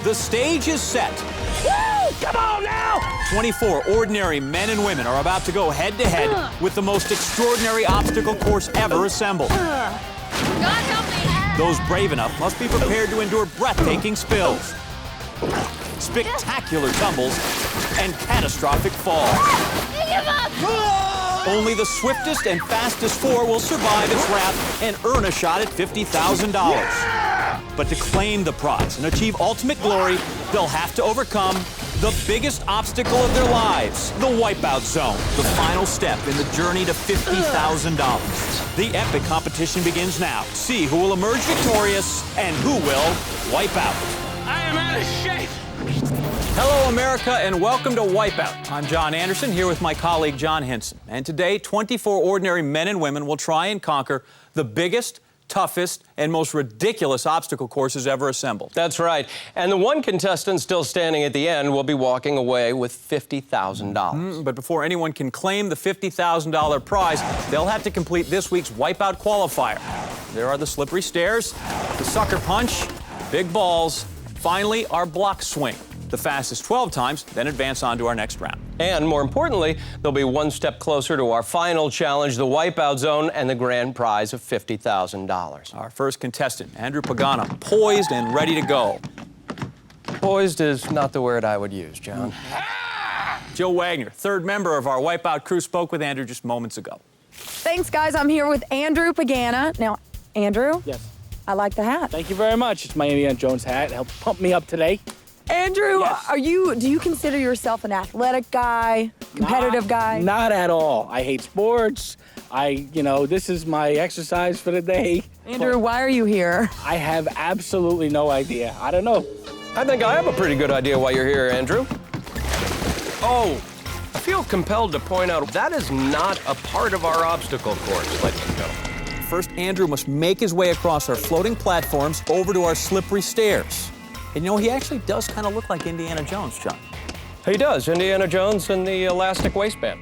The stage is set. Woo! Come on now! 24 ordinary men and women are about to go head-to-head with the most extraordinary obstacle course ever assembled. God help me! Those brave enough must be prepared to endure breathtaking spills, spectacular tumbles, and catastrophic falls. Give up! Only the swiftest and fastest four will survive its wrath and earn a shot at $50,000. But to claim the prize and achieve ultimate glory, they'll have to overcome the biggest obstacle of their lives, the Wipeout Zone, the final step in the journey to $50,000. The epic competition begins now. See who will emerge victorious and who will wipe out. I am out of shape! Hello, America, and welcome to Wipeout. I'm John Anderson, here with my colleague, John Hinson. And today, 24 ordinary men and women will try and conquer the biggest, toughest, and most ridiculous obstacle courses ever assembled. That's right. And the one contestant still standing at the end will be walking away with $50,000. But before anyone can claim the $50,000 prize, they'll have to complete this week's Wipeout qualifier. There are the slippery stairs, the sucker punch, big balls, finally our block swing. The fastest 12 times, then advance on to our next round. And more importantly, they'll be one step closer to our final challenge, the Wipeout Zone, and the grand prize of $50,000. Our first contestant, Andrew Pagano, poised and ready to go. Poised is not the word I would use, John. Joe Wagner, third member of our Wipeout crew, spoke with Andrew just moments ago. Thanks, guys. I'm here with Andrew Pagano. Now, Andrew? Yes. I like the hat. Thank you very much. It's my Indiana Jones hat. It helped pump me up today. Andrew, Yes. do you consider yourself an athletic guy, competitive guy? Not at all. I hate sports. This is my exercise for the day. Andrew, why are you here? I have absolutely no idea. I don't know. I think I have a pretty good idea why you're here, Andrew. Oh, I feel compelled to point out that is not a part of our obstacle course, ladies and gentlemen. First, Andrew must make his way across our floating platforms over to our slippery stairs. And you know, he actually does kind of look like Indiana Jones, John. He does, Indiana Jones and the elastic waistband.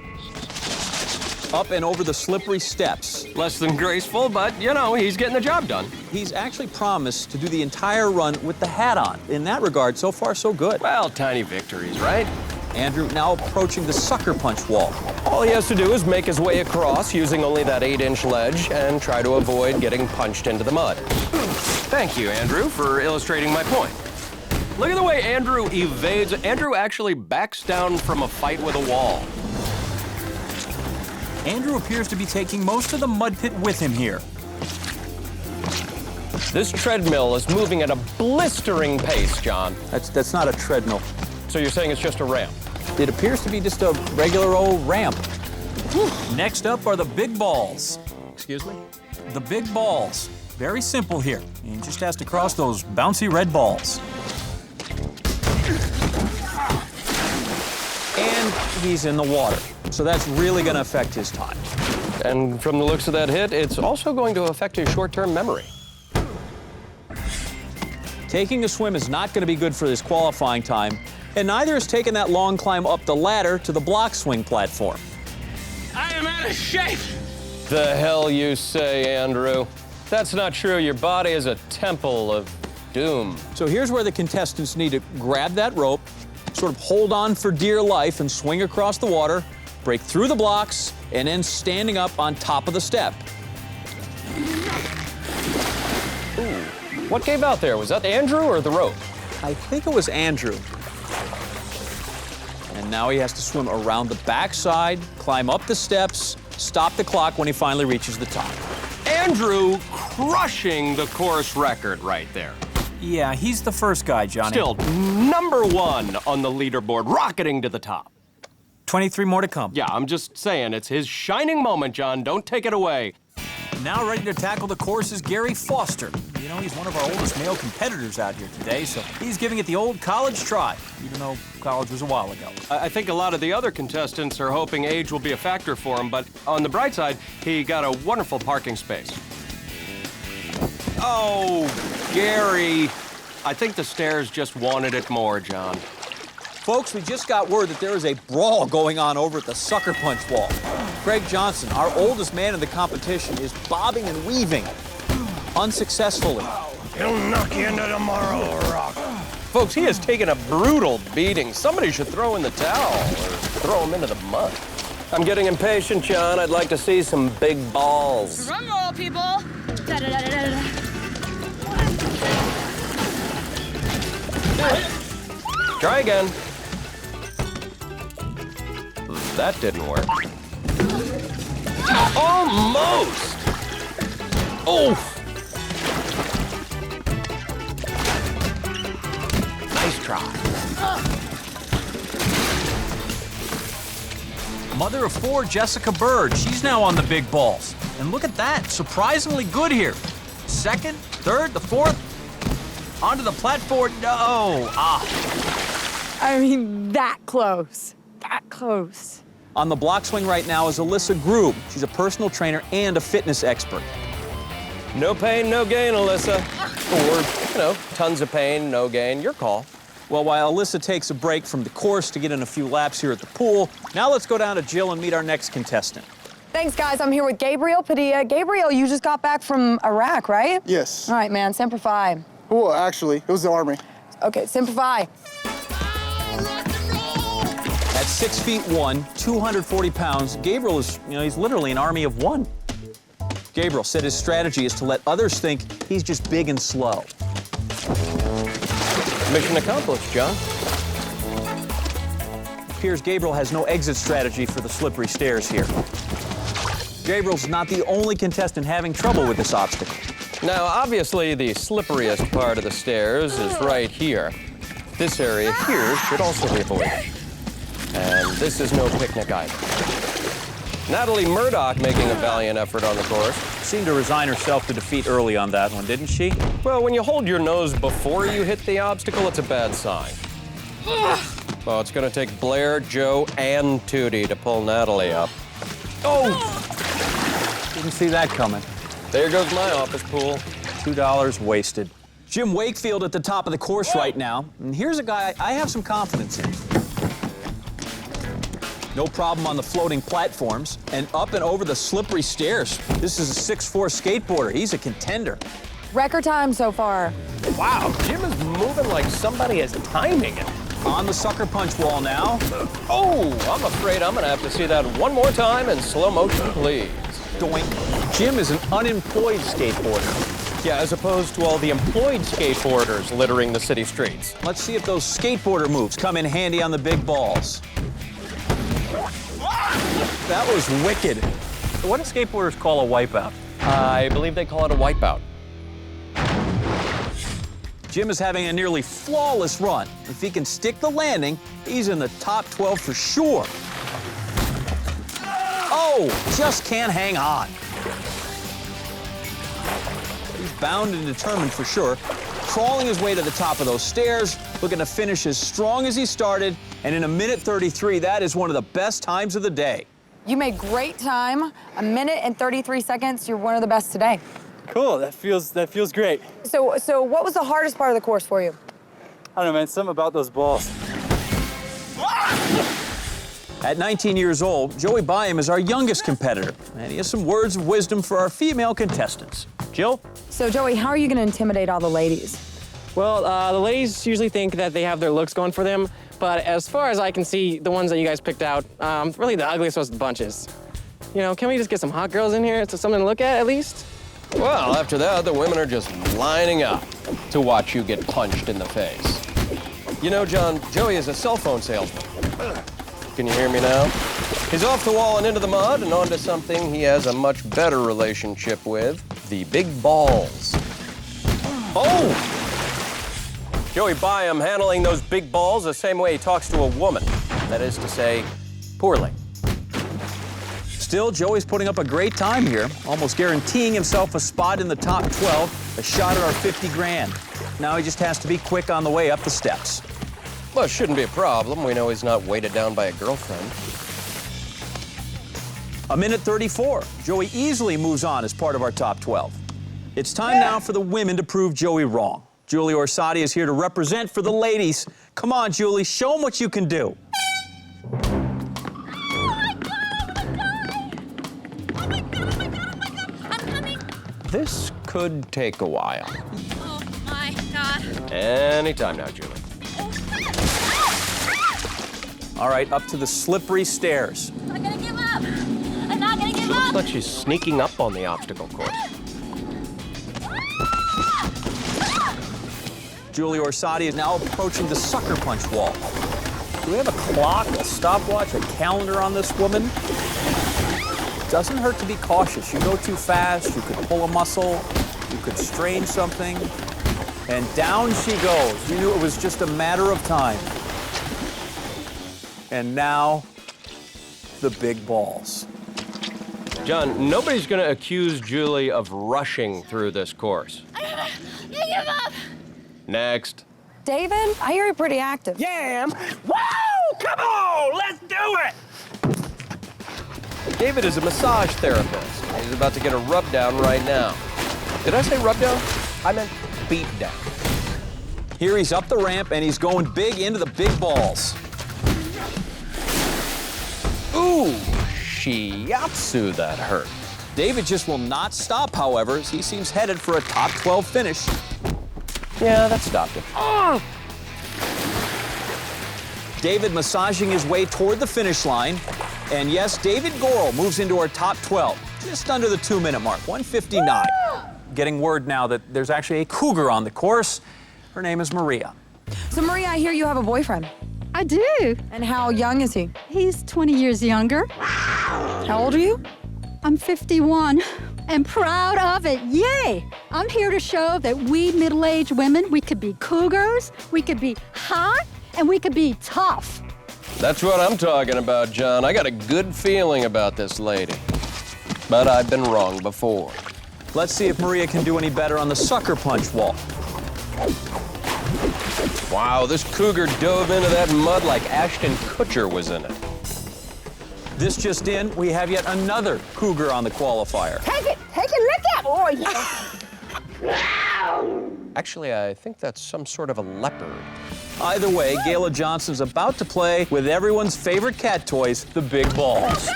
Up and over the slippery steps. Less than graceful, but, you know, he's getting the job done. He's actually promised to do the entire run with the hat on. In that regard, so far, so good. Well, tiny victories, right? Andrew now approaching the sucker punch wall. All he has to do is make his way across using only that 8-inch ledge and try to avoid getting punched into the mud. Thank you, Andrew, for illustrating my point. Look at the way Andrew evades. Andrew actually backs down from a fight with a wall. Andrew appears to be taking most of the mud pit with him here. This treadmill is moving at a blistering pace, John. That's not a treadmill. So you're saying it's just a ramp? It appears to be just a regular old ramp. Next up are the big balls. Excuse me? The big balls. Very simple here. He just has to cross those bouncy red balls. And he's in the water. So that's really going to affect his time. And from the looks of that hit, it's also going to affect his short-term memory. Taking a swim is not going to be good for his qualifying time, and neither is taking that long climb up the ladder to the block swing platform. I am out of shape! The hell you say, Andrew? That's not true. Your body is a temple of doom. So here's where the contestants need to grab that rope, sort of hold on for dear life and swing across the water, break through the blocks, and then standing up on top of the step. Ooh. What gave out there? Was that Andrew or the rope? I think it was Andrew. And now he has to swim around the backside, climb up the steps, stop the clock when he finally reaches the top. Andrew crushing the course record right there. Yeah, he's the first guy, Johnny. Still #1 on the leaderboard, rocketing to the top. 23 more to come. Yeah, I'm just saying, it's his shining moment, John. Don't take it away. Now ready to tackle the course is Gary Foster. You know, he's one of our oldest male competitors out here today, so he's giving it the old college try, even though college was a while ago. I think a lot of the other contestants are hoping age will be a factor for him, but on the bright side, he got a wonderful parking space. Oh, Gary. I think the stairs just wanted it more, John. Folks, we just got word that there is a brawl going on over at the sucker punch wall. Craig Johnson, our oldest man in the competition, is bobbing and weaving unsuccessfully. He'll knock you into tomorrow, Rock. Folks, he has taken a brutal beating. Somebody should throw in the towel or throw him into the mud. I'm getting impatient, John. I'd like to see some big balls. Drum roll, people. Da-da-da-da-da-da. Try again. That didn't work. Almost! Oh! Nice try. Mother of 4, Jessica Bird. She's now on the big balls. And look at that, surprisingly good here. Second, third, the fourth. Onto the platform. No. I mean, that close. That close. On the block swing right now is Alyssa Grube. She's a personal trainer and a fitness expert. No pain, no gain, Alyssa. Or, tons of pain, no gain. Your call. Well, while Alyssa takes a break from the course to get in a few laps here at the pool, now let's go down to Jill and meet our next contestant. Thanks, guys. I'm here with Gabriel Padilla. Gabriel, you just got back from Iraq, right? Yes. All right, man. Semper Fi. Well, actually, it was the Army. Okay, Semper Fi. At 6'1", 240 pounds, Gabriel is, he's literally an army of one. Gabriel said his strategy is to let others think he's just big and slow. Mission accomplished, John. Appears Gabriel has no exit strategy for the slippery stairs here. Gabriel's not the only contestant having trouble with this obstacle. Now, obviously, the slipperiest part of the stairs is right here. This area here should also be avoided. And this is no picnic either. Natalie Murdoch making a valiant effort on the course. Seemed to resign herself to defeat early on that one, didn't she? Well, when you hold your nose before you hit the obstacle, it's a bad sign. Well, it's going to take Blair, Joe, and Tootie to pull Natalie up. Oh! Didn't see that coming. There goes my office pool. $2 wasted. Jim Wakefield at the top of the course right now. And here's a guy I have some confidence in. No problem on the floating platforms and up and over the slippery stairs. This is a 6'4" skateboarder. He's a contender. Record time so far. Wow, Jim is moving like somebody is timing it. On the sucker punch wall now. Oh, I'm afraid I'm going to have to see that one more time in slow motion, please. Doink. Jim is an unemployed skateboarder. Yeah, as opposed to all the employed skateboarders littering the city streets. Let's see if those skateboarder moves come in handy on the big balls. That was wicked. What do skateboarders call a wipeout? I believe they call it a wipeout. Jim is having a nearly flawless run. If he can stick the landing, he's in the top 12 for sure. Oh, just can't hang on. He's bound and determined for sure. Crawling his way to the top of those stairs, looking to finish as strong as he started, and in 1:33, that is one of the best times of the day. You made great time. 1:33 seconds. You're one of the best today. Cool, that feels great. So what was the hardest part of the course for you? I don't know, man, something about those balls. At 19 years old, Joey Byam is our youngest competitor, and he has some words of wisdom for our female contestants. Jill? So Joey, how are you gonna intimidate all the ladies? Well, the ladies usually think that they have their looks going for them, but as far as I can see, the ones that you guys picked out, really the ugliest was the bunches. Can we just get some hot girls in here? So something to look at least? Well, after that, the women are just lining up to watch you get punched in the face. John, Joey is a cell phone salesman. Can you hear me now? He's off the wall and into the mud and onto something he has a much better relationship with, the big balls. Oh! Joey Byam handling those big balls the same way he talks to a woman. That is to say, poorly. Still, Joey's putting up a great time here, almost guaranteeing himself a spot in the top 12, a shot at our 50 grand. Now he just has to be quick on the way up the steps. Well, it shouldn't be a problem. We know he's not weighted down by a girlfriend. 1:34. Joey easily moves on as part of our top 12. It's time now for the women to prove Joey wrong. Julie Orsatti is here to represent for the ladies. Come on, Julie, show them what you can do. This could take a while. Oh my God. Anytime now, Julie. All right, up to the slippery stairs. I'm not gonna give up. I'm not gonna give up. But she's sneaking up on the obstacle course. Julie Orsatti is now approaching the sucker punch wall. Do we have a clock, a stopwatch, a calendar on this woman? Doesn't hurt to be cautious. You go too fast, you could pull a muscle, you could strain something, and down she goes. You knew it was just a matter of time. And now, the big balls. John, nobody's going to accuse Julie of rushing through this course. I give up. Next. David, I hear you're pretty active. Yeah. Woo! Come on, let's do it! David is a massage therapist. He's about to get a rub down right now. Did I say rub down? I meant beat down. Here he's up the ramp and he's going big into the big balls. Ooh, shiatsu, that hurt. David just will not stop, however, as he seems headed for a top 12 finish. Yeah, that stopped him. David massaging his way toward the finish line. And yes, David Gorel moves into our top 12, just under the 2-minute mark, 1:59. Getting word now that there's actually a cougar on the course. Her name is Maria. So, Maria, I hear you have a boyfriend. I do. And how young is he? He's 20 years younger. How old are you? I'm 51 and proud of it. Yay! I'm here to show that we middle-aged women, we could be cougars, we could be hot, and we could be tough. That's what I'm talking about, John. I got a good feeling about this lady. But I've been wrong before. Let's see if Maria can do any better on the sucker punch wall. Wow, this cougar dove into that mud like Ashton Kutcher was in it. This just in, we have yet another cougar on the qualifier. Take a look at boy. Actually, I think that's some sort of a leopard. Either way, Gayla Johnson's about to play with everyone's favorite cat toys, the big balls.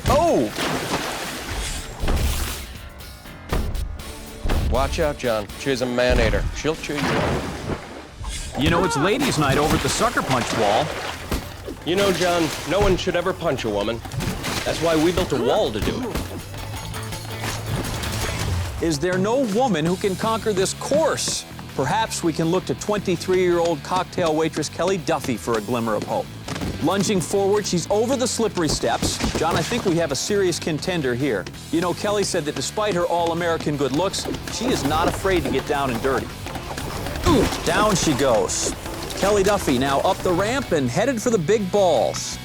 Oh! Watch out, John. She's a man-eater. She'll chew you up. You know, it's ladies' night over at the sucker punch wall. You know, John, no one should ever punch a woman. That's why we built a wall to do it. Is there no woman who can conquer this course? Perhaps we can look to 23-year-old cocktail waitress Kelly Duffy for a glimmer of hope. Lunging forward, she's over the slippery steps. John, I think we have a serious contender here. You know, Kelly said that despite her all-American good looks, she is not afraid to get down and dirty. Ooh, down she goes. Kelly Duffy now up the ramp and headed for the big balls.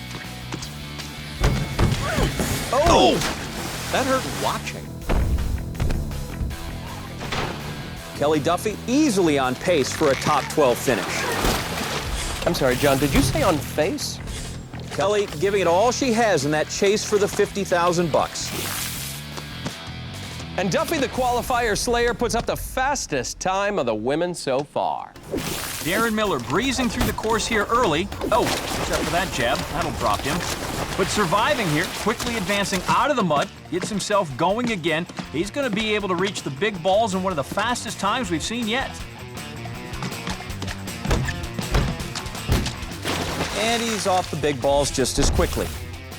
Oh! That hurt watching. Kelly Duffy easily on pace for a top 12 finish. I'm sorry, John, did you say on face? Kelly giving it all she has in that chase for the 50,000 bucks. And Duffy, the qualifier slayer, puts up the fastest time of the women so far. Darren Miller breezing through the course here early. Oh, except for that jab, that'll drop him. But surviving here, quickly advancing out of the mud, gets himself going again. He's going to be able to reach the big balls in one of the fastest times we've seen yet. And he's off the big balls just as quickly.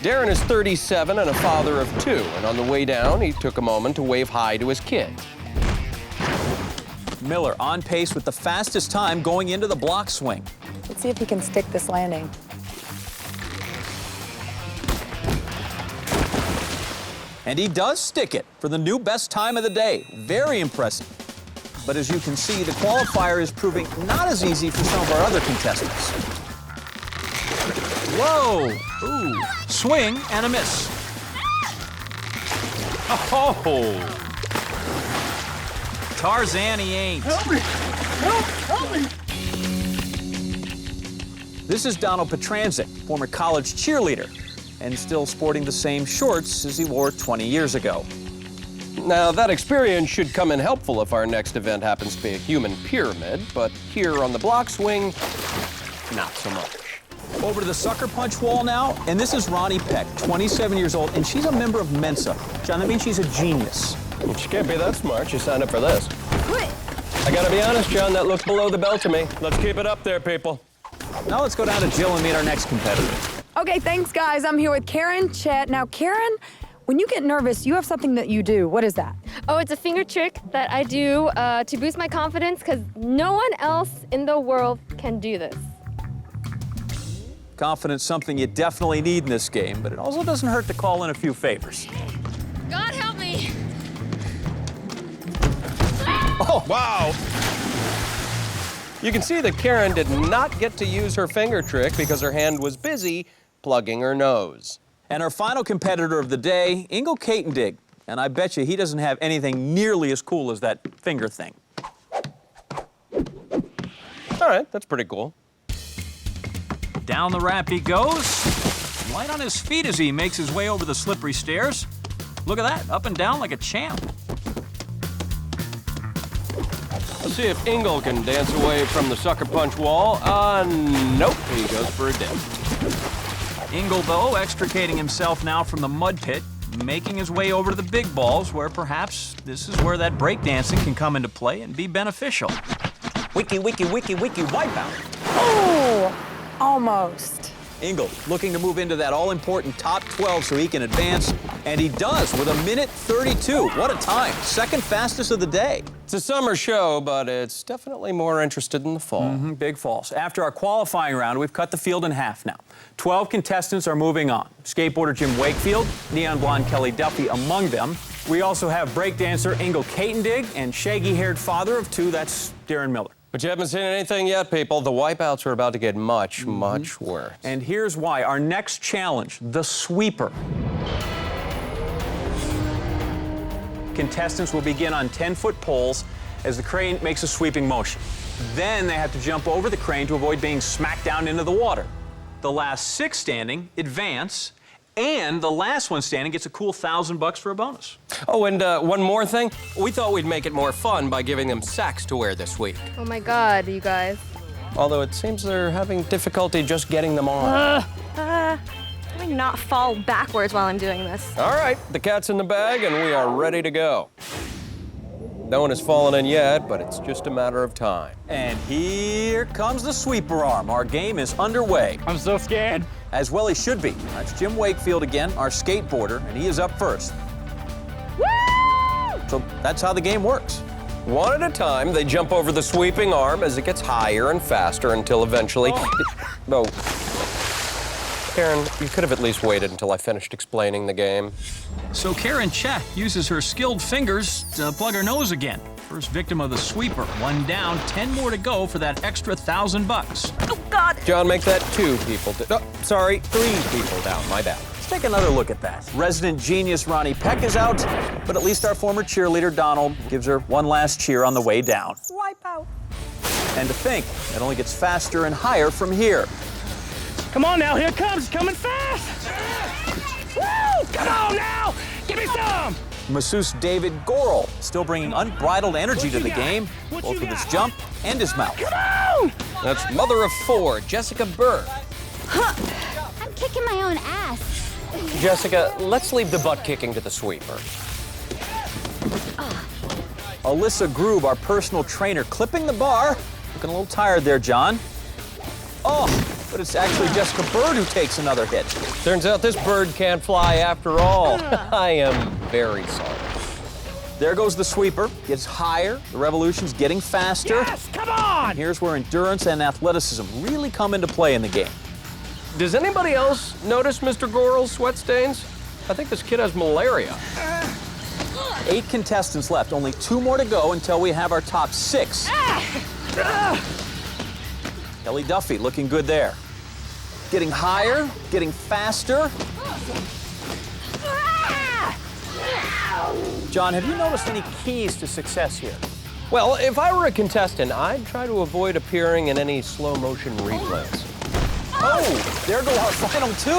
Darren is 37 and a father of 2, and on the way down, he took a moment to wave hi to his kid. Miller on pace with the fastest time going into the block swing. Let's see if he can stick this landing. And he does stick it for the new best time of the day. Very impressive. But as you can see, the qualifier is proving not as easy for some of our other contestants. Whoa! Ooh. Swing and a miss. Oh! Tarzan he ain't. Help me! Help me! This is Donald Petranzik, former college cheerleader, and still sporting the same shorts as he wore 20 years ago. Now, that experience should come in helpful if our next event happens to be a human pyramid, but here on the block swing, not so much. Over to the sucker punch wall now, and this is Ronnie Peck, 27 years old, and she's a member of Mensa. John, that means she's a genius. She can't be that smart. She signed up for this. I gotta be honest, John, that looked below the belt to me. Let's keep it up there, people. Now let's go down to Jill and meet our next competitor. Okay, thanks, guys. I'm here with Karen, Chet. Now, Karen, when you get nervous, you have something that you do. What is that? Oh, it's a finger trick that I do to boost my confidence because no one else in the world can do this. Confidence, something you definitely need in this game, but it also doesn't hurt to call in a few favors. God help me. Oh, wow. You can see that Karen did not get to use her finger trick because her hand was busy plugging her nose. And our final competitor of the day, Ingo Katendig. And I bet you he doesn't have anything nearly as cool as that finger thing. All right, that's pretty cool. Down the ramp he goes. Light on his feet as he makes his way over the slippery stairs. Look at that, up and down like a champ. Let's see if Ingle can dance away from the sucker punch wall. Nope, he goes for a dip. Ingle, though, extricating himself now from the mud pit, making his way over to the big balls, where perhaps this is where that breakdancing can come into play and be beneficial. Wiki, wiki, wiki, wiki, wipeout. Oh, almost. Ingle looking to move into that all-important top 12 so he can advance, and he does with 1:32. What a time. Second fastest of the day. It's a summer show, but it's definitely more interested in the fall. Big falls. After our qualifying round, we've cut the field in half now. 12 contestants are moving on. Skateboarder Jim Wakefield, neon blonde Kelly Duffy among them. We also have breakdancer Ingo Katendig and shaggy-haired father of two, that's Darren Miller. But you haven't seen anything yet, people. The wipeouts are about to get much, much worse. And here's why. Our next challenge, the sweeper. Contestants will begin on 10-foot poles as the crane makes a sweeping motion. Then they have to jump over the crane to avoid being smacked down into the water. The last 6 standing advance, and the last one standing gets a cool $1,000 for a bonus. Oh, and one more thing. We thought we'd make it more fun by giving them sacks to wear this week. Oh my God, you guys. Although it seems they're having difficulty just getting them on. Let me not fall backwards while I'm doing this. All right, the cat's in the bag, and we are ready to go. No one has fallen in yet, but it's just a matter of time. And here comes the sweeper arm. Our game is underway. I'm so scared. As well he should be. That's Jim Wakefield again, our skateboarder, and he is up first. Woo! So that's how the game works. One at a time, they jump over the sweeping arm as it gets higher and faster until eventually... Oh. Karen, you could have at least waited until I finished explaining the game. So Karen Chet uses her skilled fingers to plug her nose again. First victim of the sweeper. 1 down, 10 more to go for that extra $1,000. Oh God! John, make that 2 people. 3 people down. My bad. Let's take another look at that. Resident genius Ronnie Peck is out, but at least our former cheerleader Donald gives her one last cheer on the way down. Wipeout. And to think, it only gets faster and higher from here. Come on now, here it comes. It's coming fast. Woo! Come on now. Give me some. Masseuse David Gorel still bringing unbridled energy to the game, both with his jump and his mouth. Come on. That's mother of 4, Jessica Burr. I'm kicking my own ass. Jessica, let's leave the butt kicking to the sweeper. Alyssa Groob, our personal trainer, clipping the bar. Looking a little tired there, John. Oh, but it's actually Jessica Bird who takes another hit. Turns out this bird can't fly after all. I am very sorry. There goes the sweeper. Gets higher. The revolution's getting faster. Yes, come on. Here's where endurance and athleticism really come into play in the game. Does anybody else notice Mr. Gorel's sweat stains? I think this kid has malaria. 8 contestants left. Only 2 more to go until we have our top 6. Kelly Duffy looking good there. Getting higher, getting faster. John, have you noticed any keys to success here? Well, if I were a contestant, I'd try to avoid appearing in any slow-motion replays. Oh, there go our final 2.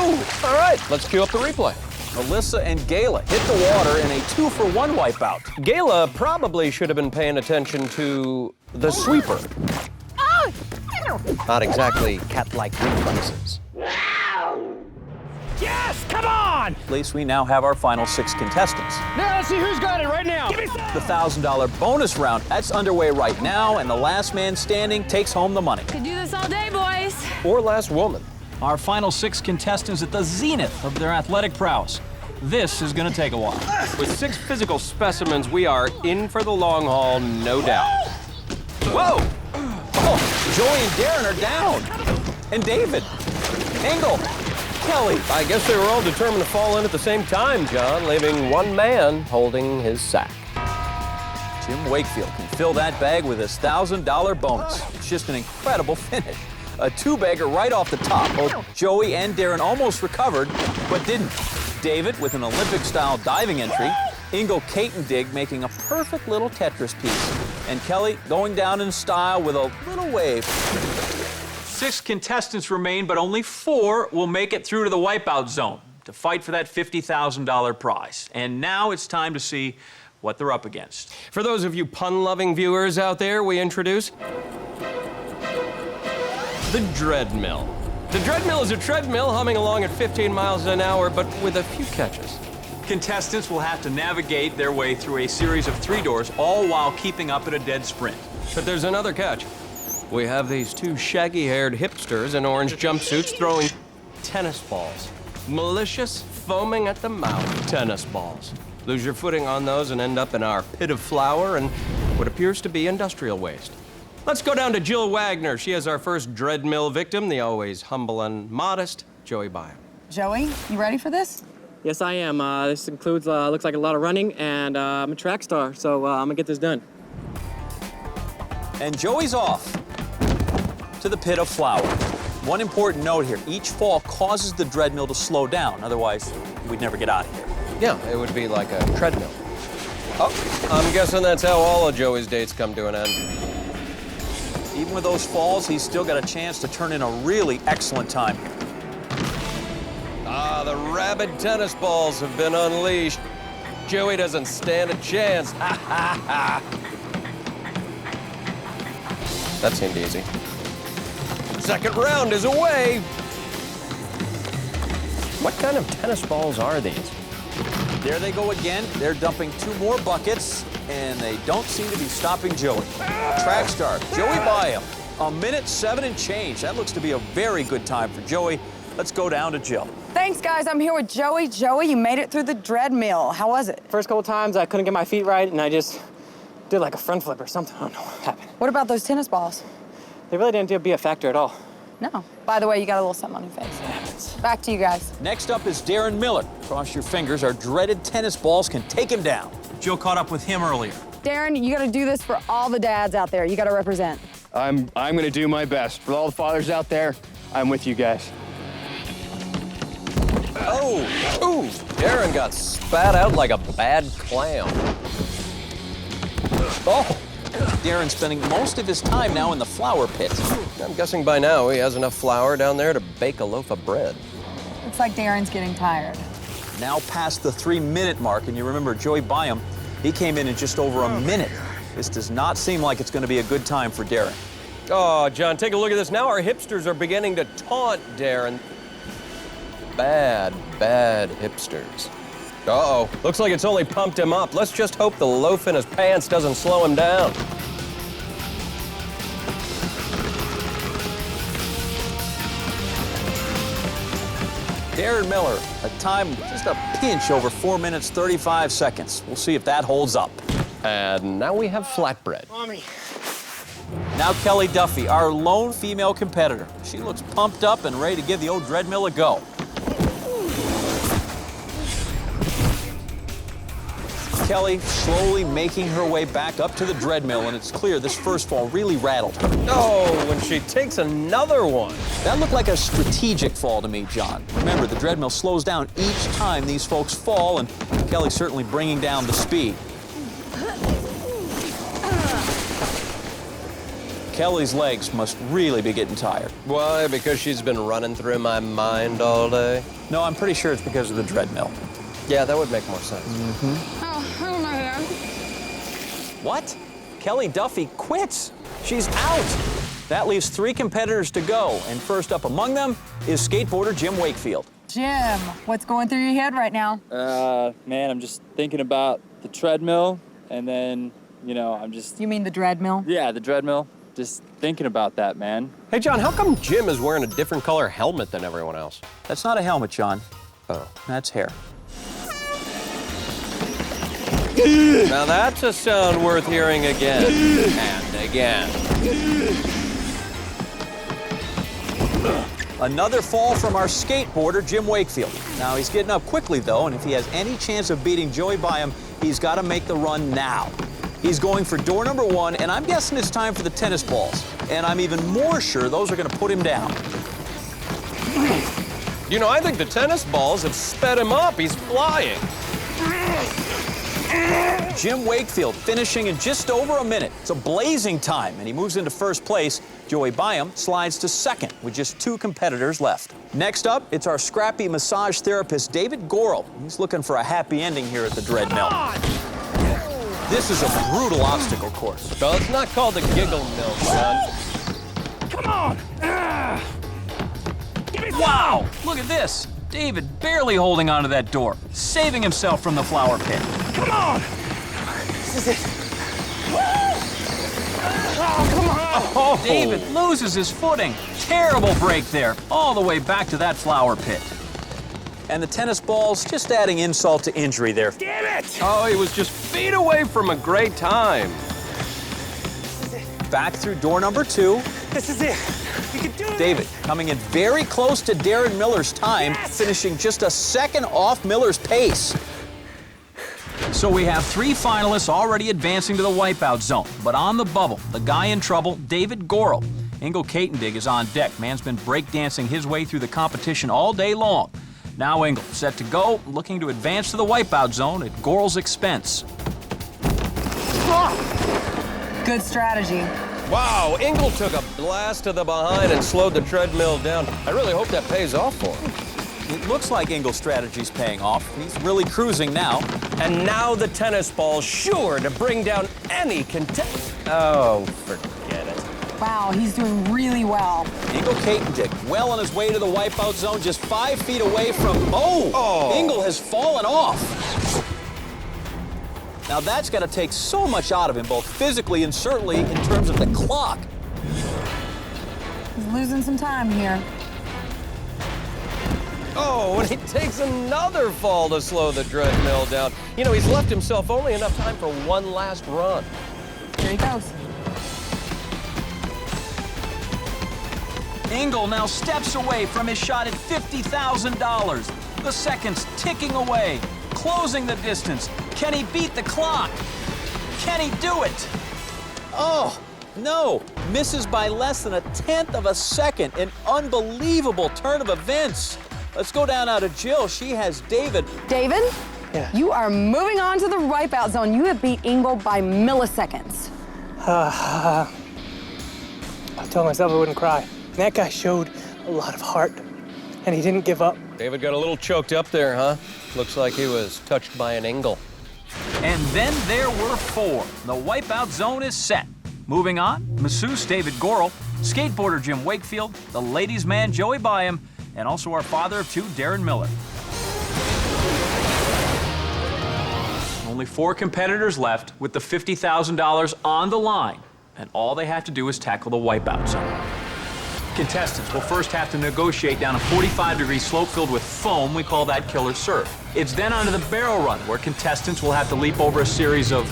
All right, let's cue up the replay. Alyssa and Gayla hit the water in a 2-for-1 wipeout. Gayla probably should have been paying attention to the sweeper. Oh! Not exactly cat-like reflexes. Yes, come on. At least we now have our final 6 contestants. Now let's see who's got it right now. Give me some. The $1,000 bonus round, that's underway right now, and the last man standing takes home the money. Could do this all day, boys. Or last woman. Our final 6 contestants at the zenith of their athletic prowess. This is gonna take a while. With 6 physical specimens, we are in for the long haul, no doubt. Whoa! Oh, Joey and Darren are down. And David, Engel, Kelly. I guess they were all determined to fall in at the same time, John, leaving one man holding his sack. Jim Wakefield can fill that bag with his $1,000 bonus. It's just an incredible finish. A 2-bagger right off the top. Both Joey and Darren almost recovered, but didn't. David with an Olympic-style diving entry. Engel Dig making a perfect little Tetris piece. And Kelly going down in style with a little wave. 6 contestants remain, but only 4 will make it through to the Wipeout zone to fight for that $50,000 prize. And now it's time to see what they're up against. For those of you pun-loving viewers out there, we introduce the Dreadmill. The Dreadmill is a treadmill humming along at 15 miles an hour, but with a few catches. Contestants will have to navigate their way through a series of 3 doors, all while keeping up at a dead sprint. But there's another catch. We have these 2 shaggy-haired hipsters in orange jumpsuits throwing tennis balls. Malicious, foaming at the mouth tennis balls. Lose your footing on those and end up in our pit of flour and what appears to be industrial waste. Let's go down to Jill Wagner. She is our first Dreadmill victim, the always humble and modest Joey Byam. Joey, you ready for this? Yes, I am. This includes, looks like a lot of running, and I'm a track star, so I'm gonna get this done. And Joey's off to the pit of flour. One important note here, each fall causes the Dreadmill to slow down, otherwise we'd never get out of here. Yeah, it would be like a treadmill. Oh, I'm guessing that's how all of Joey's dates come to an end. Even with those falls, he's still got a chance to turn in a really excellent time here. Ah, the rabid tennis balls have been unleashed. Joey doesn't stand a chance. Ha, ha, ha. That seemed easy. Second round is away. What kind of tennis balls are these? There they go again. They're dumping 2 more buckets, and they don't seem to be stopping Joey. Track star, Joey Byam, 1:07 and change. That looks to be a very good time for Joey. Let's go down to Jill. Thanks, guys. I'm here with Joey. Joey, you made it through the Dreadmill. How was it? First couple times, I couldn't get my feet right, and I just did like a front flip or something. I don't know what happened. What about those tennis balls? They really didn't be a factor at all. No. By the way, you got a little something on your face. Back to you guys. Next up is Darren Miller. Cross your fingers, our dreaded tennis balls can take him down. Jill caught up with him earlier. Darren, you got to do this for all the dads out there. You got to represent. I'm gonna do my best. For all the fathers out there, I'm with you guys. Oh, ooh, Darren got spat out like a bad clam. Oh, Darren's spending most of his time now in the flour pit. I'm guessing by now he has enough flour down there to bake a loaf of bread. Looks like Darren's getting tired. Now past the 3-minute mark, and you remember Joey Byam, he came in just over a minute. This does not seem like it's going to be a good time for Darren. Oh, John, take a look at this. Now our hipsters are beginning to taunt Darren. Bad, bad hipsters. Uh-oh, looks like it's only pumped him up. Let's just hope the loaf in his pants doesn't slow him down. Darren Miller, a time just a pinch over 4 minutes, 35 seconds. We'll see if that holds up. And now we have flatbread. Mommy. Now Kelly Duffy, our lone female competitor. She looks pumped up and ready to give the old Dreadmill a go. Kelly slowly making her way back up to the Dreadmill, and it's clear this first fall really rattled her. Oh, when she takes another one. That looked like a strategic fall to me, John. Remember, the Dreadmill slows down each time these folks fall, and Kelly's certainly bringing down the speed. Kelly's legs must really be getting tired. Why? Because she's been running through my mind all day? No, I'm pretty sure it's because of the Dreadmill. Yeah, that would make more sense. What? Kelly Duffy quits. She's out. That leaves 3 competitors to go, and first up among them is skateboarder Jim Wakefield. Jim, what's going through your head right now? Man, I'm just thinking about the treadmill, and then, you know, I'm just... You mean the Dreadmill? Yeah, the Dreadmill. Just thinking about that, man. Hey, John, how come Jim is wearing a different color helmet than everyone else? That's not a helmet, John. Oh. That's hair. Now that's a sound worth hearing again and again. Another fall from our skateboarder, Jim Wakefield. Now, he's getting up quickly, though, and if he has any chance of beating Joey Byam, he's got to make the run now. He's going for door number 1, and I'm guessing it's time for the tennis balls. And I'm even more sure those are going to put him down. You know, I think the tennis balls have sped him up. He's flying. Jim Wakefield finishing in just over a minute. It's a blazing time, and he moves into first place. Joey Byam slides to second with just 2 competitors left. Next up, it's our scrappy massage therapist, David Gorel. He's looking for a happy ending here at the Dreadmill. This is a brutal obstacle course. Well, it's not called the Giggle Mill, son. Come on! Give me some! Wow, look at this. David barely holding onto that door, saving himself from the flower pit. Come on! This is it. Oh, come on! Oh, David loses his footing. Terrible break there, all the way back to that flower pit. And the tennis balls just adding insult to injury there. Damn it! Oh, he was just feet away from a great time. Back through door number 2. This is it. You can do it. David coming in very close to Darren Miller's time, finishing just a second off Miller's pace. So we have 3 finalists already advancing to the wipeout zone. But on the bubble, the guy in trouble, David Gorel. Ingo Katendig is on deck. Man's been breakdancing his way through the competition all day long. Now Ingle set to go, looking to advance to the wipeout zone at Gorel's expense. Good strategy. Wow, Ingle took a blast to the behind and slowed the treadmill down. I really hope that pays off for him. It looks like Ingle's strategy's paying off. He's really cruising now. And now the tennis ball's sure to bring down any contest. Oh, forget it. Wow, he's doing really well. Ingo Katendig well on his way to the wipeout zone, just 5 feet away from... Oh! Ingle has fallen off. Now that's got to take so much out of him, both physically and certainly in terms of the clock. He's losing some time here. Oh, and he takes another fall to slow the treadmill down. You know, he's left himself only enough time for one last run. Here he goes. Ingle now steps away from his shot at $50,000. The seconds ticking away, closing the distance. Can he beat the clock? Can he do it? Oh, no. Misses by less than 1/10 of a second. An unbelievable turn of events. Let's go down now to Jill. She has David. David? Yeah. You are moving on to the wipeout zone. You have beat Ingle by milliseconds. I told myself I wouldn't cry. That guy showed a lot of heart, and he didn't give up. David got a little choked up there, huh? Looks like he was touched by an Ingle. And then there were 4. The wipeout zone is set. Moving on, masseuse David Gorel, skateboarder Jim Wakefield, the ladies' man Joey Byam, and also our father of 2, Darren Miller. Only 4 competitors left with the $50,000 on the line, and all they have to do is tackle the wipeout zone. Contestants will first have to negotiate down a 45-degree slope filled with foam. We call that killer surf. It's then onto the barrel run, where contestants will have to leap over a series of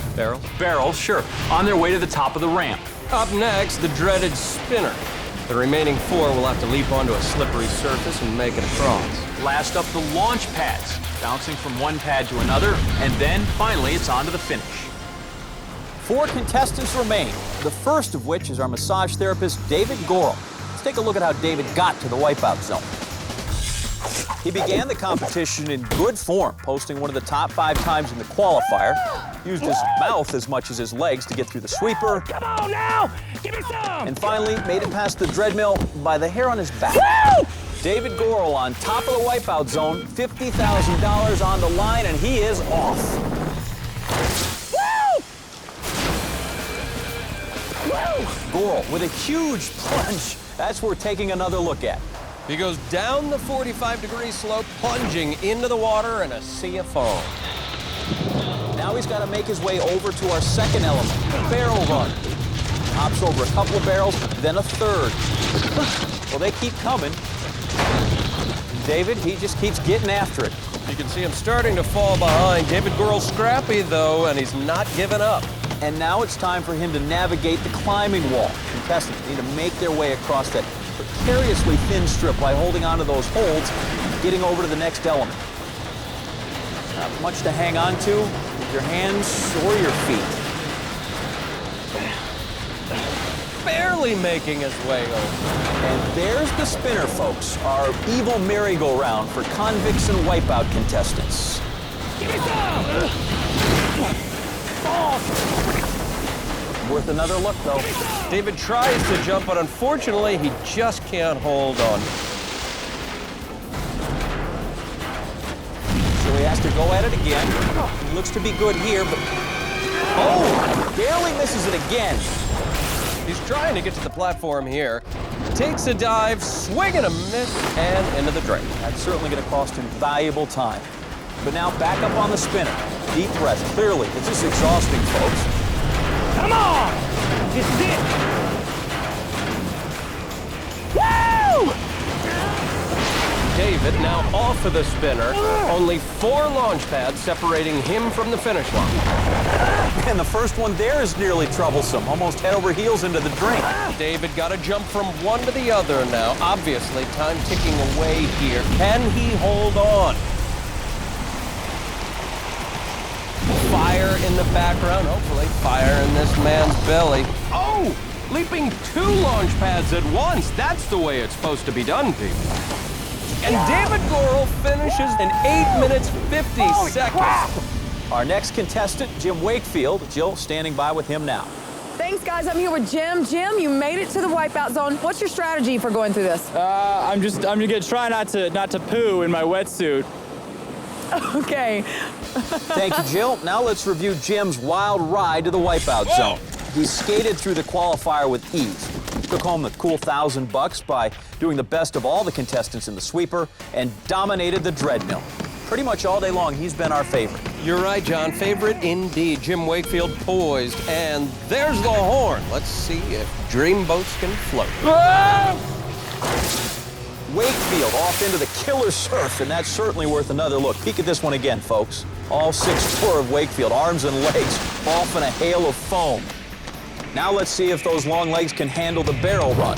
barrels, sure, on their way to the top of the ramp. Up next, the dreaded spinner. The remaining 4 will have to leap onto a slippery surface and make it across. Last up, the launch pads, bouncing from one pad to another, and then finally it's on to the finish. 4 contestants remain, the first of which is our massage therapist, David Gorel. Let's take a look at how David got to the wipeout zone. He began the competition in good form, posting one of the top 5 times in the qualifier. Used his mouth as much as his legs to get through the sweeper. Come on now! Give me some! And finally made it past the Dreadmill by the hair on his back. Woo! David Gorel on top of the wipeout zone, $50,000 on the line, and he is off. Woo! Woo! Gorel with a huge plunge. That's worth taking another look at. He goes down the 45-degree slope, plunging into the water in a sea of foam. Now he's got to make his way over to our second element, the barrel run. Hops over a couple of barrels, then a third. Well, they keep coming. David, he just keeps getting after it. You can see him starting to fall behind. David Gurl's scrappy, though, and he's not giving up. And now it's time for him to navigate the climbing wall. Contestants need to make their way across that precariously thin strip by holding onto those holds, getting over to the next element. Not much to hang on to with your hands or your feet. Barely making his way over. And there's the spinner, folks, our evil merry-go-round for convicts and wipeout contestants. Worth another look, though. David tries to jump, but unfortunately, he just can't hold on. So he has to go at it again. He looks to be good here, but... Oh! Barely misses it again. He's trying to get to the platform here. Takes a dive, swing and a miss, and into the drain. That's certainly going to cost him valuable time. But now back up on the spinner. Deep breath. Clearly, this is exhausting, folks. Come on! This is it! Woo! David now off of the spinner. Only 4 launch pads separating him from the finish line. And the first one there is nearly troublesome. Almost head over heels into the drink. David got to jump from one to the other now. Obviously, time ticking away here. Can he hold on? Fire in the background. Hopefully, fire in this man's belly. Oh! Leaping 2 launch pads at once. That's the way it's supposed to be done, people. And David Gurl finishes in 8 minutes 50 seconds. Crap. Our next contestant, Jim Wakefield. Jill standing by with him now. Thanks, guys. I'm here with Jim. Jim, you made it to the wipeout zone. What's your strategy for going through this? I'm gonna try not to poo in my wetsuit. Okay. Thank you, Jill. Now let's review Jim's wild ride to the wipeout zone. He skated through the qualifier with ease. Took home the cool $1,000 by doing the best of all the contestants in the sweeper and dominated the Dreadmill. Pretty much all day long, he's been our favorite. You're right, John. Favorite indeed. Jim Wakefield poised. And there's the horn. Let's see if dreamboats can float. Wakefield off into the killer surf, and that's certainly worth another look. Peek at this one again, folks. All 6'4" of Wakefield, arms and legs, off in a hail of foam. Now let's see if those long legs can handle the barrel run.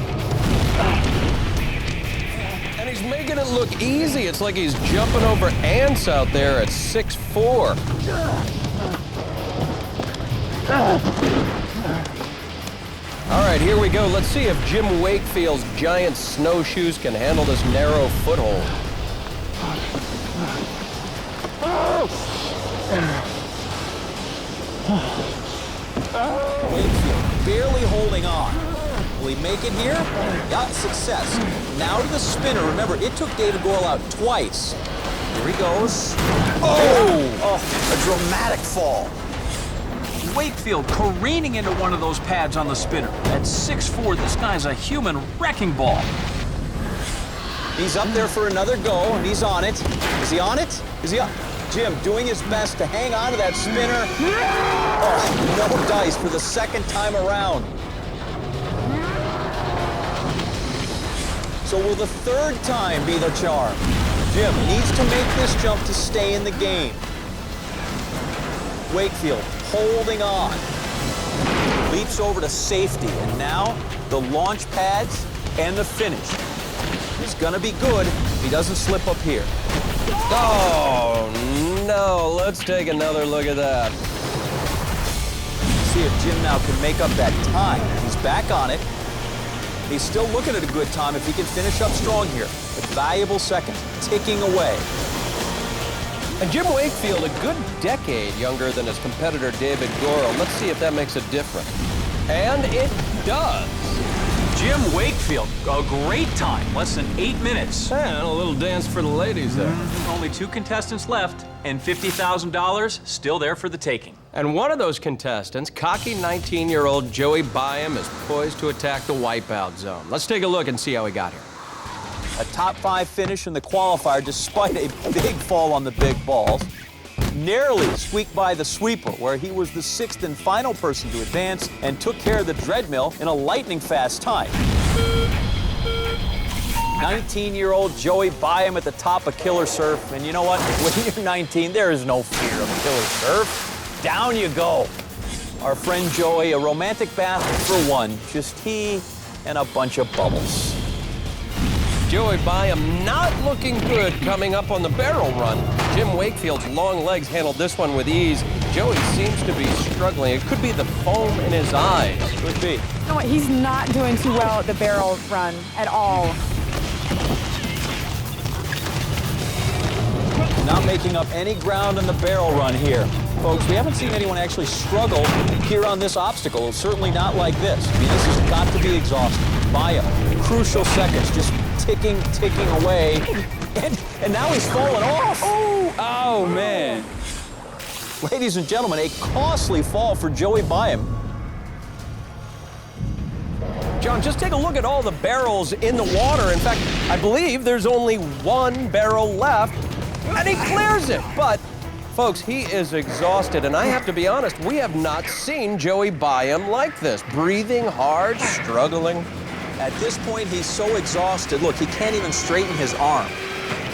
And he's making it look easy. It's like he's jumping over ants out there at 6'4". All right, here we go. Let's see if Jim Wakefield's giant snowshoes can handle this narrow foothold. Wakefield barely holding on. Will he make it here? Yeah, success. Now to the spinner. Remember, it took David Gurl out twice. Here he goes. Oh, a dramatic fall. Wakefield careening into one of those pads on the spinner. At 6'4", this guy's a human wrecking ball. He's up there for another go, and he's on it. Is he on it? Is he up? Jim doing his best to hang on to that spinner. Oh, no dice for the second time around. So will the third time be the charm? Jim needs to make this jump to stay in the game. Wakefield holding on. Leaps over to safety, and now the launch pads and the finish. He's gonna be good if he doesn't slip up here. Oh, no. Let's take another look at that. See if Jim now can make up that time. He's back on it. He's still looking at a good time if he can finish up strong here. But valuable seconds ticking away. And Jim Wakefield, a good decade younger than his competitor David Gurl. Let's see if that makes a difference. And it does. Jim Wakefield, a great time, less than 8 minutes. And a little dance for the ladies there. Only 2 contestants left, and $50,000 still there for the taking. And one of those contestants, cocky 19-year-old Joey Byam, is poised to attack the wipeout zone. Let's take a look and see how he got here. A top 5 finish in the qualifier despite a big fall on the big balls. narrowly squeaked by the sweeper, where he was the 6th and final person to advance and took care of the Dreadmill in a lightning-fast time. 19-year-old Joey Byam at the top of Killer Surf. And you know what? When you're 19, there is no fear of Killer Surf. Down you go. Our friend Joey, a romantic bath for one. Just he and a bunch of bubbles. Joey Byam not looking good coming up on the barrel run. Jim Wakefield's long legs handled this one with ease. Joey seems to be struggling. It could be the foam in his eyes. Could be. You know what? He's not doing too well at the barrel run at all. Not making up any ground in the barrel run here. Folks, we haven't seen anyone actually struggle here on this obstacle. Certainly not like this. I mean, this has got to be exhausting. Byam, crucial seconds, just ticking away. And now he's fallen off. Oh, man. Ladies and gentlemen, a costly fall for Joey Byam. John, just take a look at all the barrels in the water. In fact, I believe there's only one barrel left, and he clears it. But, folks, he is exhausted, and I have to be honest, we have not seen Joey Byam like this. Breathing hard, struggling. At this point, he's so exhausted. Look, he can't even straighten his arm.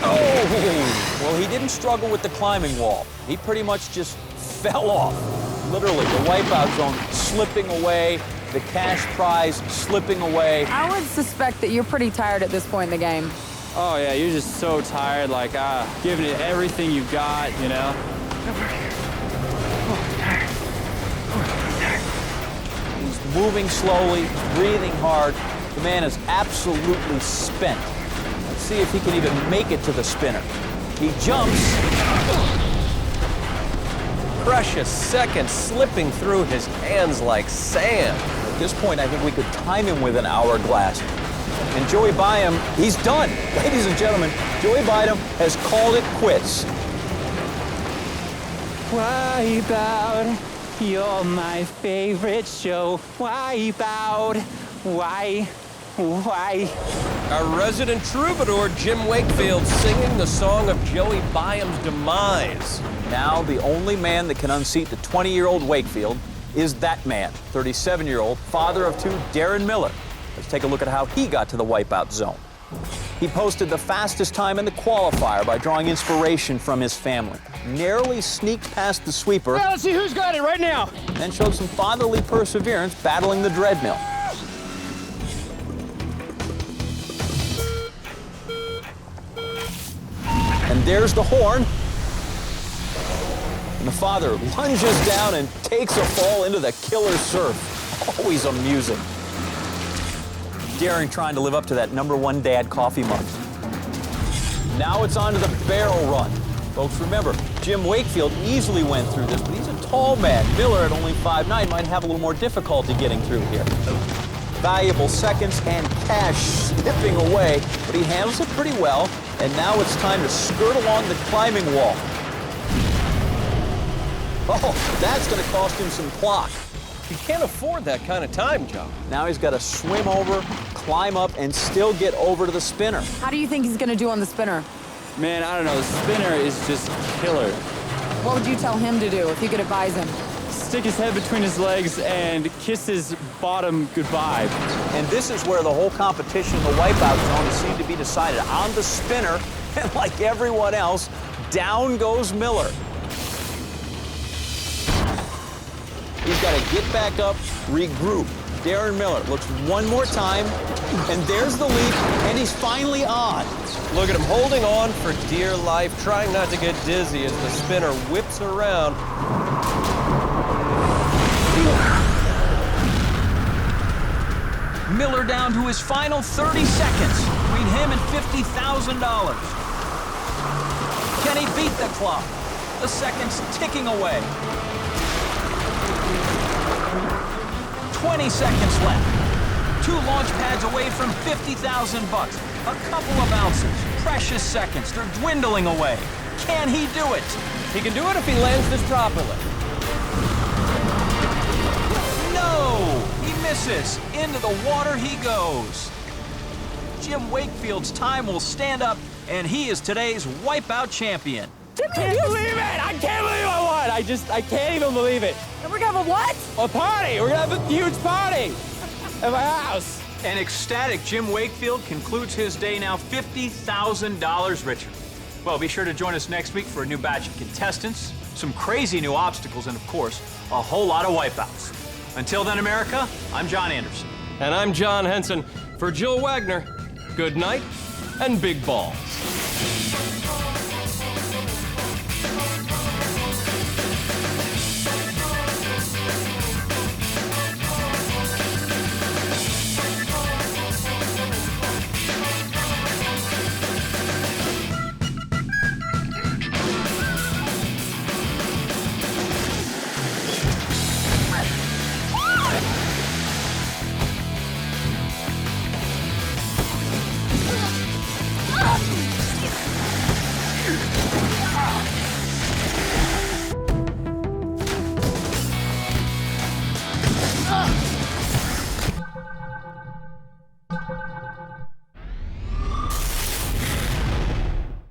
Oh! Well, he didn't struggle with the climbing wall. He pretty much just fell off. Literally, the wipeout zone slipping away, the cash prize slipping away. I would suspect that you're pretty tired at this point in the game. Oh, yeah, you're just so tired, like, giving it everything you've got, you know? He's moving slowly, breathing hard. The man is absolutely spent. Let's see if he can even make it to the spinner. He jumps. Precious seconds slipping through his hands like sand. At this point, I think we could time him with an hourglass. And Joey Byam, he's done. Ladies and gentlemen, Joey Byam has called it quits. Wipeout, you're my favorite show. Wipeout, why? Our resident troubadour, Jim Wakefield, singing the song of Joey Byam's demise. Now, the only man that can unseat the 20-year-old Wakefield is that man, 37-year-old, father of two, Darren Miller. Let's take a look at how he got to the wipeout zone. He posted the fastest time in the qualifier by drawing inspiration from his family. Narrowly sneaked past the sweeper. Well, let's see who's got it right now. And showed some fatherly perseverance battling the Dreadmill. And there's the horn. And the father lunges down and takes a fall into the Killer Surf. Always amusing. Darren trying to live up to that #1 dad coffee mug. Now it's on to the barrel run. Folks, remember, Jim Wakefield easily went through this, but he's a tall man. Miller at only 5'9" might have a little more difficulty getting through here. Valuable seconds and cash slipping away, but he handles it pretty well. And now it's time to skirt along the climbing wall. Oh, that's going to cost him some clock. He can't afford that kind of time, John. Now he's got to swim over, climb up, and still get over to the spinner. How do you think he's going to do on the spinner? Man, I don't know, the spinner is just killer. What would you tell him to do if you could advise him? Stick his head between his legs and kiss his bottom goodbye. And this is where the whole competition in the wipeout zone seemed to be decided. On the spinner, and like everyone else, down goes Miller. He's got to get back up, regroup. Darren Miller looks one more time, and there's the leap, and he's finally on. Look at him holding on for dear life, trying not to get dizzy as the spinner whips around. Miller down to his final 30 seconds. Between him and $50,000. Can he beat the clock? The seconds ticking away. 20 seconds left. 2 launch pads away from $50,000. A couple of ounces. Precious seconds. They're dwindling away. Can he do it? He can do it if he lands this properly. No! He misses. Into the water he goes. Jim Wakefield's time will stand up, and he is today's Wipeout Champion. Can't believe it! I can't believe I won! I can't even believe it. And we're gonna have a what? A party! We're gonna have a huge party at my house. And ecstatic Jim Wakefield concludes his day now $50,000 richer. Well, be sure to join us next week for a new batch of contestants, some crazy new obstacles, and of course, a whole lot of wipeouts. Until then, America, I'm John Anderson. And I'm John Henson. For Jill Wagner, good night and big balls.